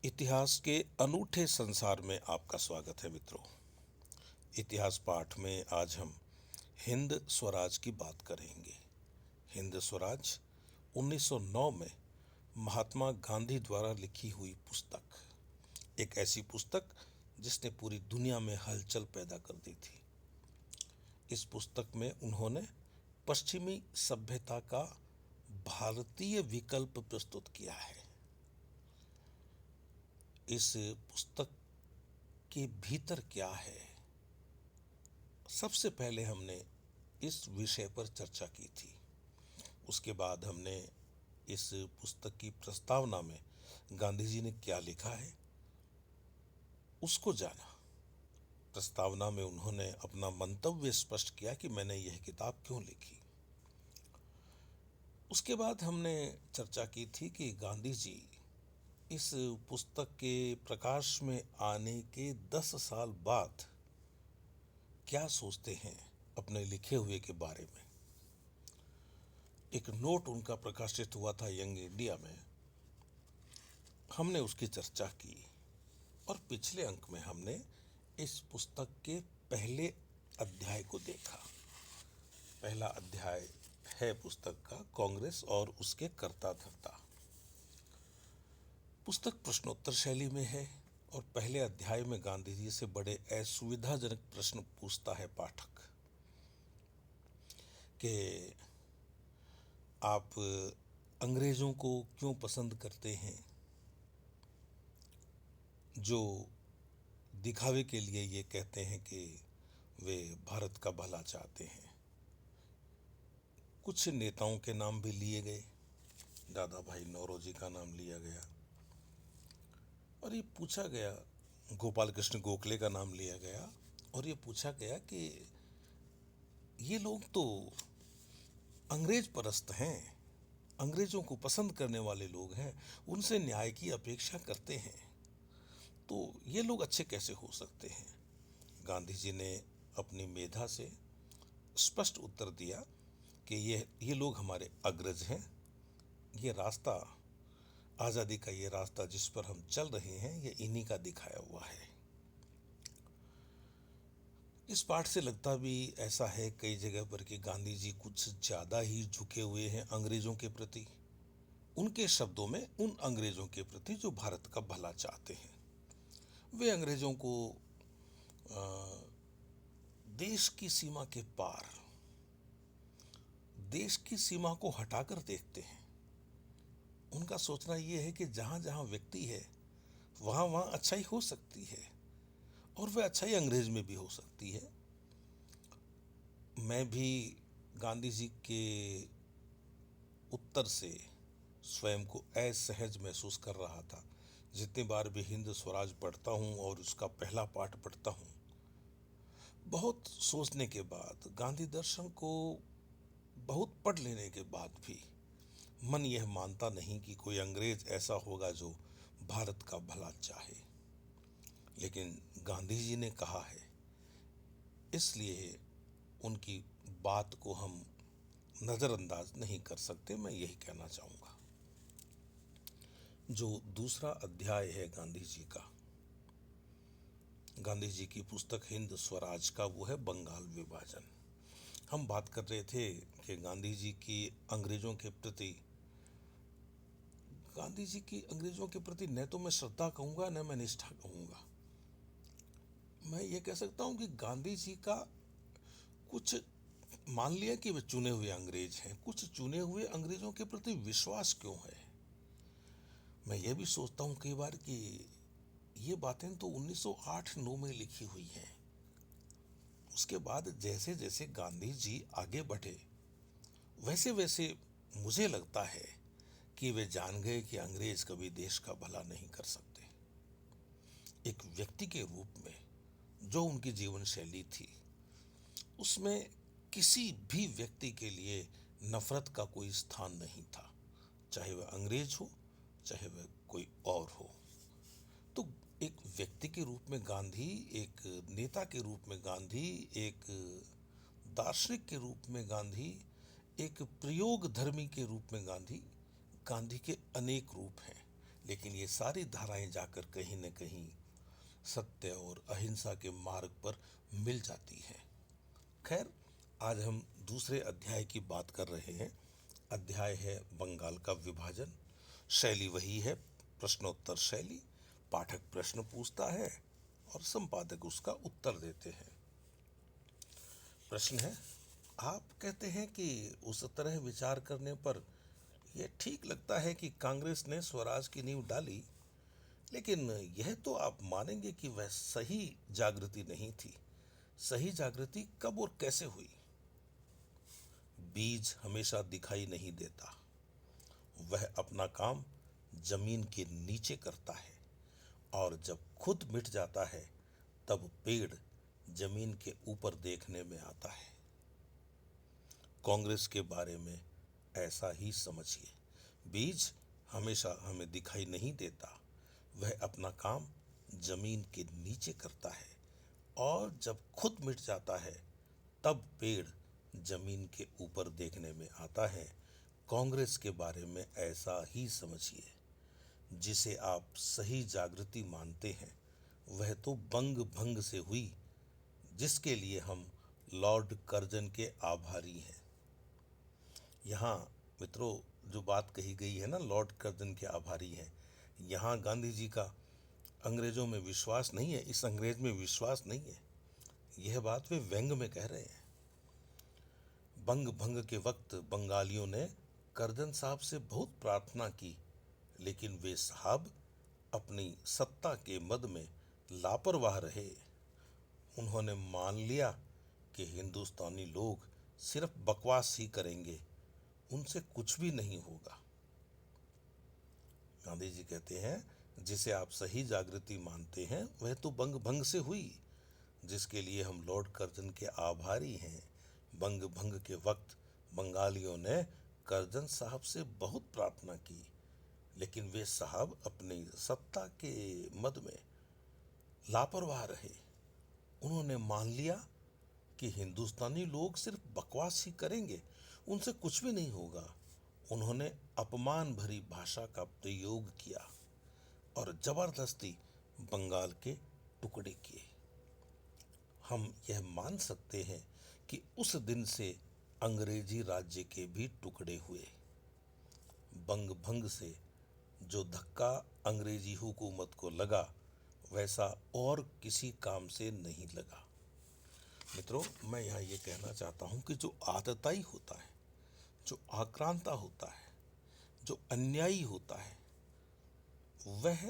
इतिहास के अनूठे संसार में आपका स्वागत है मित्रों। इतिहास पाठ में आज हम हिंद स्वराज की बात करेंगे। हिंद स्वराज 1909 में महात्मा गांधी द्वारा लिखी हुई पुस्तक, एक ऐसी पुस्तक जिसने पूरी दुनिया में हलचल पैदा कर दी थी। इस पुस्तक में उन्होंने पश्चिमी सभ्यता का भारतीय विकल्प प्रस्तुत किया है। इस पुस्तक के भीतर क्या है, सबसे पहले हमने इस विषय पर चर्चा की थी। उसके बाद हमने इस पुस्तक की प्रस्तावना में गांधी जी ने क्या लिखा है उसको जाना। प्रस्तावना में उन्होंने अपना मंतव्य स्पष्ट किया कि मैंने यह किताब क्यों लिखी। उसके बाद हमने चर्चा की थी कि गांधी जी इस पुस्तक के प्रकाश में आने के 10 साल बाद क्या सोचते हैं अपने लिखे हुए के बारे में। एक नोट उनका प्रकाशित हुआ था यंग इंडिया में, हमने उसकी चर्चा की। और पिछले अंक में हमने इस पुस्तक के पहले अध्याय को देखा। पहला अध्याय है पुस्तक का कांग्रेस और उसके कर्ता धर्ता। पुस्तक प्रश्नोत्तर शैली में है और पहले अध्याय में गांधी जी से बड़े असुविधाजनक प्रश्न पूछता है पाठक कि आप अंग्रेजों को क्यों पसंद करते हैं, जो दिखावे के लिए ये कहते हैं कि वे भारत का भला चाहते हैं। कुछ नेताओं के नाम भी लिए गए, दादा भाई नौरोजी का नाम लिया गया और ये पूछा गया, गोपाल कृष्ण गोखले का नाम लिया गया और ये पूछा गया कि ये लोग तो अंग्रेज परस्त हैं, अंग्रेजों को पसंद करने वाले लोग हैं, उनसे न्याय की अपेक्षा करते हैं, तो ये लोग अच्छे कैसे हो सकते हैं। गांधी जी ने अपनी मेधा से स्पष्ट उत्तर दिया कि ये लोग हमारे अग्रज हैं। ये रास्ता, आज़ादी का ये रास्ता जिस पर हम चल रहे हैं, ये इन्हीं का दिखाया हुआ है। इस पाठ से लगता भी ऐसा है कई जगह पर कि गांधी जी कुछ ज़्यादा ही झुके हुए हैं अंग्रेज़ों के प्रति। उनके शब्दों में उन अंग्रेज़ों के प्रति जो भारत का भला चाहते हैं। वे अंग्रेज़ों को देश की सीमा के पार, देश की सीमा को हटाकर देखते हैं। उनका सोचना यह है कि जहाँ जहाँ व्यक्ति है वहाँ वहाँ अच्छाई हो सकती है और वह अच्छाई अंग्रेज में भी हो सकती है। मैं भी गांधी जी के उत्तर से स्वयं को असहज महसूस कर रहा था। जितनी बार भी हिंद स्वराज पढ़ता हूँ और उसका पहला पाठ पढ़ता हूँ, बहुत सोचने के बाद, गांधी दर्शन को बहुत पढ़ लेने के बाद भी मन यह मानता नहीं कि कोई अंग्रेज ऐसा होगा जो भारत का भला चाहे। लेकिन गांधी जी ने कहा है, इसलिए उनकी बात को हम नज़रअंदाज नहीं कर सकते। मैं यही कहना चाहूँगा। जो दूसरा अध्याय है गांधी जी का, गांधी जी की पुस्तक हिंद स्वराज का, वो है बंगाल विभाजन। हम बात कर रहे थे कि गांधी जी की अंग्रेजों के प्रति, गांधी जी की अंग्रेजों के प्रति न तो मैं श्रद्धा कहूँगा न मैं निष्ठा कहूँगा। मैं ये कह सकता हूँ कि गांधी जी का कुछ, मान लिया कि वे चुने हुए अंग्रेज हैं, कुछ चुने हुए अंग्रेजों के प्रति विश्वास क्यों है। मैं ये भी सोचता हूँ कई बार कि ये बातें तो 1908-9 में लिखी हुई हैं। उसके बाद जैसे जैसे गांधी जी आगे बढ़े, वैसे वैसे मुझे लगता है कि वे जान गए कि अंग्रेज कभी देश का भला नहीं कर सकते। एक व्यक्ति के रूप में जो उनकी जीवन शैली थी, उसमें किसी भी व्यक्ति के लिए नफरत का कोई स्थान नहीं था, चाहे वह अंग्रेज हो चाहे वह कोई और हो। तो एक व्यक्ति के रूप में गांधी, एक नेता के रूप में गांधी, एक दार्शनिक के रूप में गांधी, एक प्रयोग धर्मी के रूप में गांधी, गांधी के अनेक रूप हैं। लेकिन ये सारी धाराएं जाकर कहीं न कहीं सत्य और अहिंसा के मार्ग पर मिल जाती हैं। खैर, आज हम दूसरे अध्याय की बात कर रहे हैं। अध्याय है बंगाल का विभाजन। शैली वही है, प्रश्नोत्तर शैली। पाठक प्रश्न पूछता है और संपादक उसका उत्तर देते हैं। प्रश्न है, आप कहते हैं कि उस तरह विचार करने पर यह ठीक लगता है कि कांग्रेस ने स्वराज की नींव डाली, लेकिन यह तो आप मानेंगे कि वह सही जागृति नहीं थी। सही जागृति कब और कैसे हुई? बीज हमेशा दिखाई नहीं देता, वह अपना काम जमीन के नीचे करता है, और जब खुद मिट जाता है तब पेड़ जमीन के ऊपर देखने में आता है। कांग्रेस के बारे में ऐसा ही समझिए। बीज हमेशा हमें दिखाई नहीं देता, वह अपना काम जमीन के नीचे करता है, और जब खुद मिट जाता है तब पेड़ जमीन के ऊपर देखने में आता है। कांग्रेस के बारे में ऐसा ही समझिए। जिसे आप सही जागृति मानते हैं वह तो बंग भंग से हुई, जिसके लिए हम लॉर्ड कर्जन के आभारी हैं। यहाँ मित्रों, जो बात कही गई है ना, लॉर्ड कर्जन के आभारी हैं, यहाँ गांधी जी का अंग्रेजों में विश्वास नहीं है, इस अंग्रेज में विश्वास नहीं है। यह बात वे व्यंग में कह रहे हैं। बंग भंग के वक्त बंगालियों ने कर्जन साहब से बहुत प्रार्थना की, लेकिन वे साहब अपनी सत्ता के मद में लापरवाह रहे। उन्होंने मान लिया कि हिंदुस्तानी लोग सिर्फ बकवास ही करेंगे, उनसे कुछ भी नहीं होगा। गांधी जी कहते हैं, जिसे आप सही जागृति मानते हैं वह तो बंग भंग से हुई, जिसके लिए हम लॉर्ड कर्जन के आभारी हैं। बंग भंग के वक्त बंगालियों ने कर्जन साहब से बहुत प्रार्थना की, लेकिन वे साहब अपनी सत्ता के मद में लापरवाह रहे। उन्होंने मान लिया कि हिंदुस्तानी लोग सिर्फ बकवास ही करेंगे, उनसे कुछ भी नहीं होगा। उन्होंने अपमान भरी भाषा का प्रयोग किया और जबरदस्ती बंगाल के टुकड़े किए। हम यह मान सकते हैं कि उस दिन से अंग्रेजी राज्य के भी टुकड़े हुए। बंग भंग से जो धक्का अंग्रेजी हुकूमत को लगा, वैसा और किसी काम से नहीं लगा। मित्रों, मैं यहाँ ये कहना चाहता हूँ कि जो आतताई होता है, जो आक्रांता होता है, जो अन्यायी होता है, वह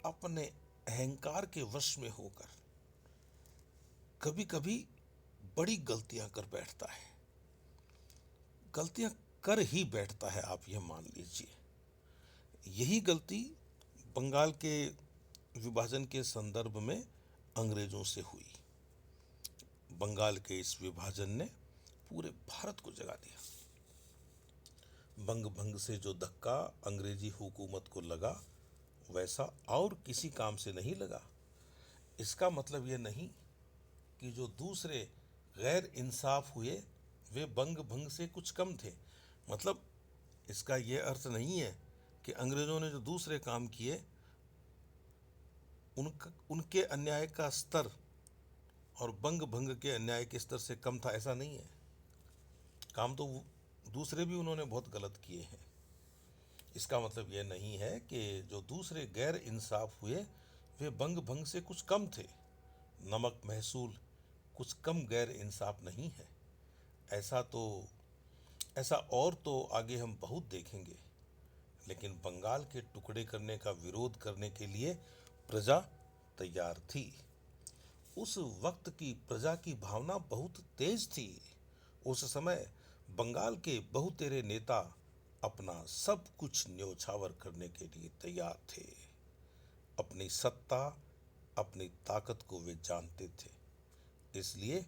अपने अहंकार के वश में होकर कभी कभी बड़ी गलतियां कर बैठता है। गलतियां कर ही बैठता है, आप यह मान लीजिए। यही गलती बंगाल के विभाजन के संदर्भ में अंग्रेजों से हुई। बंगाल के इस विभाजन ने पूरे भारत को जगा दिया। बंग भंग से जो धक्का अंग्रेजी हुकूमत को लगा, वैसा और किसी काम से नहीं लगा। इसका मतलब यह नहीं कि जो दूसरे गैर इंसाफ हुए वे बंग भंग से कुछ कम थे। मतलब इसका यह अर्थ नहीं है कि अंग्रेजों ने जो दूसरे काम किए उनके अन्याय का स्तर और बंग भंग के अन्याय के स्तर से कम था, ऐसा नहीं है। काम तो दूसरे भी उन्होंने बहुत गलत किए हैं। इसका मतलब यह नहीं है कि जो दूसरे गैर इंसाफ हुए वे बंग भंग से कुछ कम थे। नमक महसूल कुछ कम गैर इंसाफ नहीं है। ऐसा और तो आगे हम बहुत देखेंगे। लेकिन बंगाल के टुकड़े करने का विरोध करने के लिए प्रजा तैयार थी। उस वक्त की प्रजा की भावना बहुत तेज थी। उस समय बंगाल के बहुतेरे नेता अपना सब कुछ न्योछावर करने के लिए तैयार थे। अपनी सत्ता, अपनी ताकत को वे जानते थे, इसलिए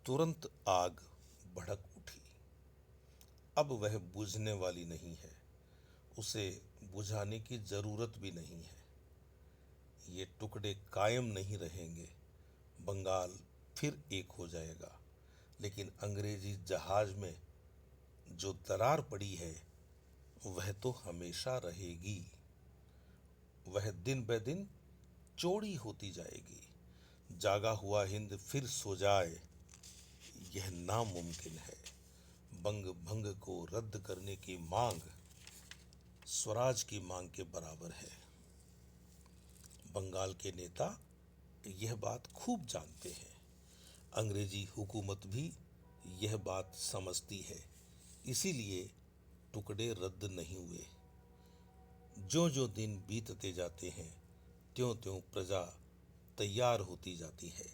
तुरंत आग भड़क उठी। अब वह बुझने वाली नहीं है, उसे बुझाने की जरूरत भी नहीं है। ये टुकड़े कायम नहीं रहेंगे, बंगाल फिर एक हो जाएगा। लेकिन अंग्रेजी जहाज में जो दरार पड़ी है वह तो हमेशा रहेगी। वह दिन ब दिन चौड़ी होती जाएगी। जागा हुआ हिंद फिर सो जाए, यह नामुमकिन है। बंग भंग को रद्द करने की मांग स्वराज की मांग के बराबर है। बंगाल के नेता यह बात खूब जानते हैं। अंग्रेजी हुकूमत भी यह बात समझती है, इसीलिए टुकड़े रद्द नहीं हुए। जो जो दिन बीतते जाते हैं, त्यों त्यों प्रजा तैयार होती जाती है।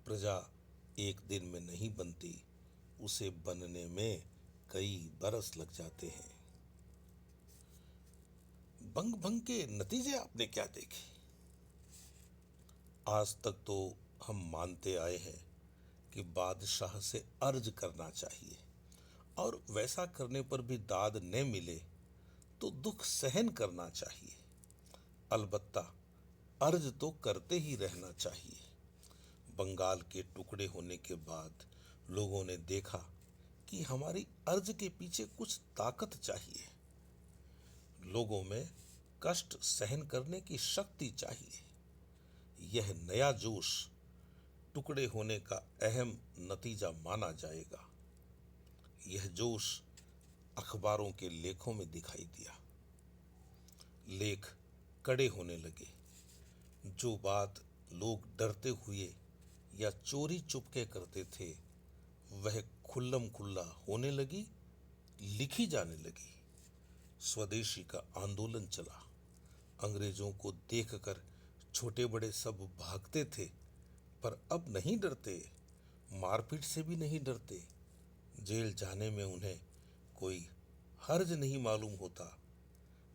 प्रजा एक दिन में नहीं बनती, उसे बनने में कई बरस लग जाते हैं। बंग भंग के नतीजे आपने क्या देखे? आज तक तो हम मानते आए हैं कि बादशाह से अर्ज करना चाहिए, और वैसा करने पर भी दाद न मिले तो दुख सहन करना चाहिए। अलबत्ता अर्ज तो करते ही रहना चाहिए। बंगाल के टुकड़े होने के बाद लोगों ने देखा कि हमारी अर्ज के पीछे कुछ ताकत चाहिए। लोगों में कष्ट सहन करने की शक्ति चाहिए। यह नया जोश टुकड़े होने का अहम नतीजा माना जाएगा। यह जोश अखबारों के लेखों में दिखाई दिया। लेख कड़े होने लगे। जो बात लोग डरते हुए या चोरी चुपके करते थे, वह खुल्लम खुल्ला होने लगी, लिखी जाने लगी। स्वदेशी का आंदोलन चला। अंग्रेजों को देखकर छोटे बड़े सब भागते थे, पर अब नहीं डरते। मारपीट से भी नहीं डरते। जेल जाने में उन्हें कोई हर्ज नहीं मालूम होता।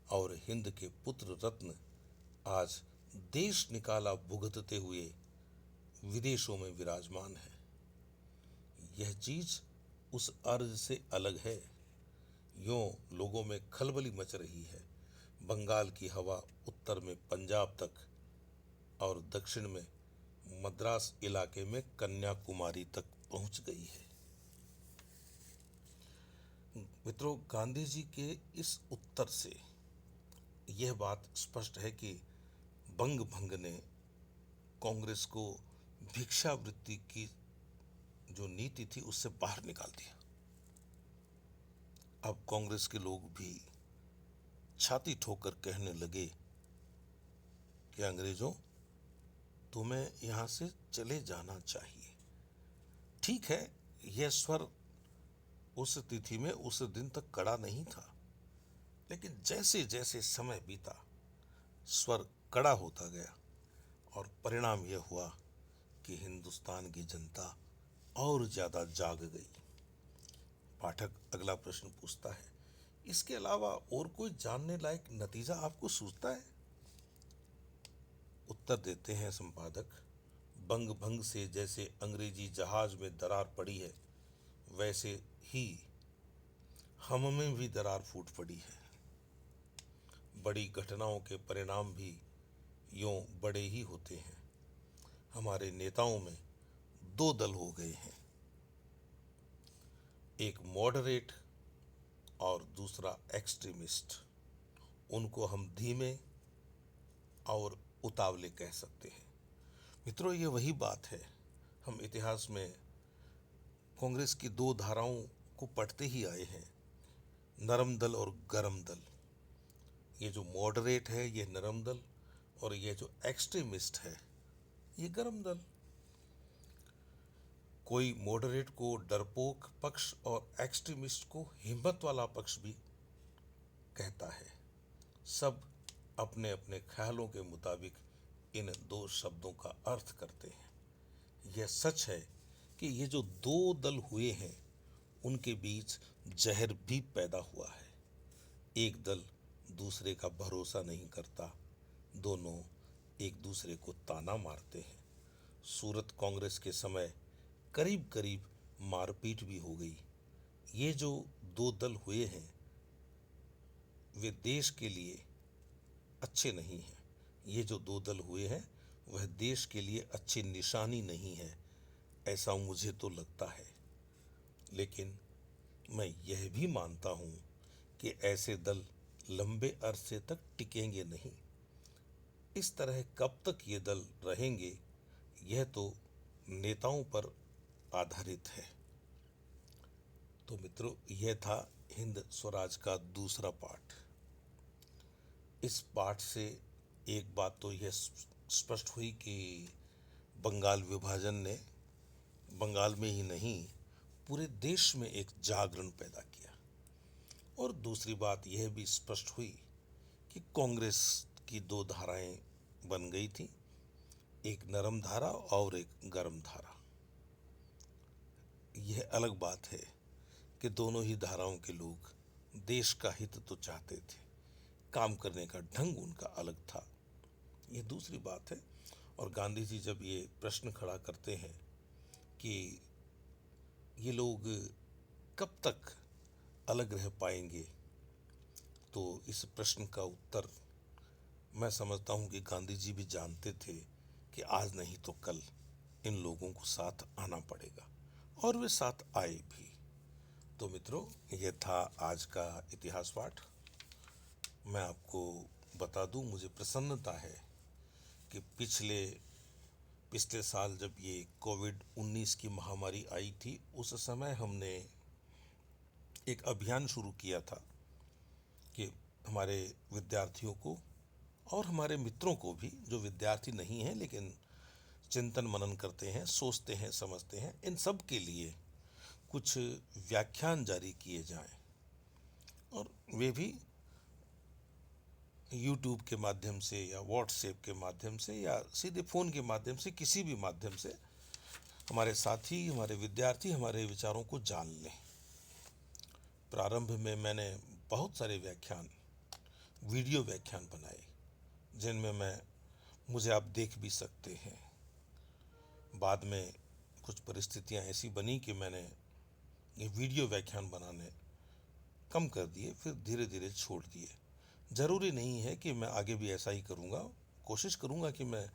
और हिंद के पुत्र रत्न आज देश निकाला भुगतते हुए विदेशों में विराजमान है। यह चीज उस अर्ज से अलग है। यों लोगों में खलबली मच रही है। बंगाल की हवा उत्तर में पंजाब तक और दक्षिण में मद्रास इलाके में कन्याकुमारी तक पहुंच गई है। मित्रों, गांधी जी के इस उत्तर से यह बात स्पष्ट है कि बंग भंग ने कांग्रेस को भिक्षावृत्ति की जो नीति थी उससे बाहर निकाल दिया। अब कांग्रेस के लोग भी छाती ठोकर कहने लगे कि अंग्रेजों, तुम्हें यहां से चले जाना चाहिए। ठीक है, यह स्वर उस तिथि में उस दिन तक कड़ा नहीं था, लेकिन जैसे जैसे समय बीता स्वर कड़ा होता गया, और परिणाम यह हुआ कि हिंदुस्तान की जनता और ज्यादा जाग गई। पाठक अगला प्रश्न पूछता है, इसके अलावा और कोई जानने लायक नतीजा आपको सूझता है? उत्तर देते हैं संपादक, बंग भंग से जैसे अंग्रेजी जहाज में दरार पड़ी है, वैसे ही हम में भी दरार फूट पड़ी है। बड़ी घटनाओं के परिणाम भी यूं बड़े ही होते हैं। हमारे नेताओं में दो दल हो गए हैं, एक मॉडरेट और दूसरा एक्सट्रीमिस्ट। उनको हम धीमे और उतावले कह सकते हैं। मित्रों, ये वही बात है। हम इतिहास में कांग्रेस की दो धाराओं को पढ़ते ही आए हैं, नरम दल और गरम दल। ये जो मॉडरेट है ये नरम दल, और ये जो एक्सट्रीमिस्ट है ये गरम दल। कोई मॉडरेट को डरपोक पक्ष और एक्सट्रीमिस्ट को हिम्मत वाला पक्ष भी कहता है। सब अपने अपने ख्यालों के मुताबिक इन दो शब्दों का अर्थ करते हैं। यह सच है कि ये जो दो दल हुए हैं उनके बीच जहर भी पैदा हुआ है। एक दल दूसरे का भरोसा नहीं करता, दोनों एक दूसरे को ताना मारते हैं। सूरत कांग्रेस के समय करीब करीब मारपीट भी हो गई। ये जो दो दल हुए हैं वे देश के लिए अच्छे नहीं हैं। ये जो दो दल हुए हैं वह देश के लिए अच्छी निशानी नहीं है, ऐसा मुझे तो लगता है। लेकिन मैं यह भी मानता हूं कि ऐसे दल लंबे अरसे तक टिकेंगे नहीं। इस तरह कब तक ये दल रहेंगे, यह तो नेताओं पर आधारित है। तो मित्रों, यह था हिंद स्वराज का दूसरा पाठ। इस पाठ से एक बात तो यह स्पष्ट हुई कि बंगाल विभाजन ने बंगाल में ही नहीं पूरे देश में एक जागरण पैदा किया। और दूसरी बात यह भी स्पष्ट हुई कि कांग्रेस की दो धाराएं बन गई थी, एक नरम धारा और एक गर्म धारा। यह अलग बात है कि दोनों ही धाराओं के लोग देश का हित तो चाहते थे, काम करने का ढंग उनका अलग था, यह दूसरी बात है। और गांधी जी जब ये प्रश्न खड़ा करते हैं कि ये लोग कब तक अलग रह पाएंगे, तो इस प्रश्न का उत्तर मैं समझता हूँ कि गांधी जी भी जानते थे कि आज नहीं तो कल इन लोगों को साथ आना पड़ेगा, और वे साथ आए भी। तो मित्रों, यह था आज का इतिहास पाठ। मैं आपको बता दूं, मुझे प्रसन्नता है कि पिछले साल जब ये कोविड-19 की महामारी आई थी, उस समय हमने एक अभियान शुरू किया था कि हमारे विद्यार्थियों को और हमारे मित्रों को भी, जो विद्यार्थी नहीं हैं लेकिन चिंतन मनन करते हैं, सोचते हैं, समझते हैं, इन सब के लिए कुछ व्याख्यान जारी किए जाएं, और वे भी यूट्यूब के माध्यम से या व्हाट्सएप के माध्यम से या सीधे फ़ोन के माध्यम से, किसी भी माध्यम से हमारे साथी, हमारे विद्यार्थी हमारे विचारों को जान लें। प्रारंभ में मैंने बहुत सारे व्याख्यान, वीडियो व्याख्यान बनाए, जिनमें मुझे आप देख भी सकते हैं। बाद में कुछ परिस्थितियां ऐसी बनी कि मैंने ये वीडियो व्याख्यान बनाने कम कर दिए, फिर धीरे धीरे छोड़ दिए। ज़रूरी नहीं है कि मैं आगे भी ऐसा ही करूँगा, कोशिश करूँगा कि मैं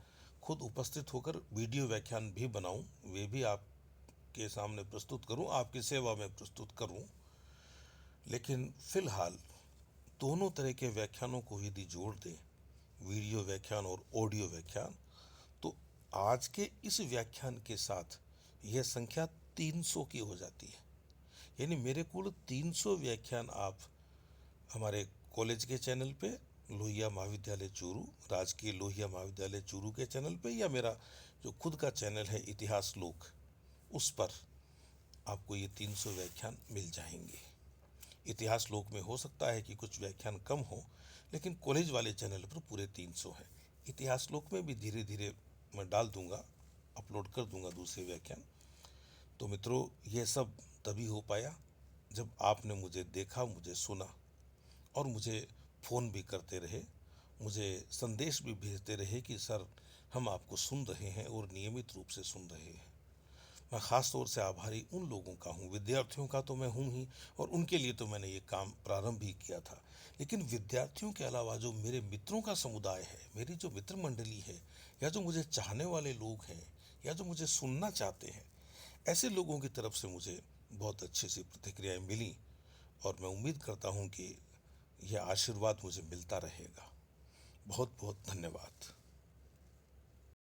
खुद उपस्थित होकर वीडियो व्याख्यान भी बनाऊँ, वे भी आपके सामने प्रस्तुत करूँ, आपकी सेवा में प्रस्तुत करूँ। लेकिन फ़िलहाल दोनों तरह के व्याख्यानों को यदि जोड़ दें, वीडियो व्याख्यान और ऑडियो व्याख्यान, तो आज के इस व्याख्यान के साथ यह संख्या 300 की हो जाती है। यानी मेरे कुल 300 व्याख्यान आप हमारे कॉलेज के चैनल पे, लोहिया महाविद्यालय चूरू, राजकीय लोहिया महाविद्यालय चूरू के चैनल पे, या मेरा जो खुद का चैनल है इतिहास लोक, उस पर आपको ये 300 व्याख्यान मिल जाएंगे। इतिहास लोक में हो सकता है कि कुछ व्याख्यान कम हो, लेकिन कॉलेज वाले चैनल पर पूरे 300 हैं। इतिहास लोक में भी धीरे धीरे मैं डाल दूंगा, अपलोड कर दूंगा दूसरे व्याख्यान। तो मित्रों, यह सब तभी हो पाया जब आपने मुझे देखा, मुझे सुना, और मुझे फ़ोन भी करते रहे, मुझे संदेश भी भेजते रहे कि सर, हम आपको सुन रहे हैं और नियमित रूप से सुन रहे हैं। मैं ख़ास तौर से आभारी उन लोगों का हूँ, विद्यार्थियों का तो मैं हूँ ही, और उनके लिए तो मैंने ये काम प्रारंभ ही किया था। लेकिन विद्यार्थियों के अलावा जो मेरे मित्रों का समुदाय है, मेरी जो मित्र मंडली है, या जो मुझे चाहने वाले लोग हैं, या जो मुझे सुनना चाहते हैं, ऐसे लोगों की तरफ से मुझे बहुत अच्छी सी प्रतिक्रियाएँ मिली, और मैं उम्मीद करता हूँ कि यह आशीर्वाद मुझे मिलता रहेगा। बहुत बहुत धन्यवाद।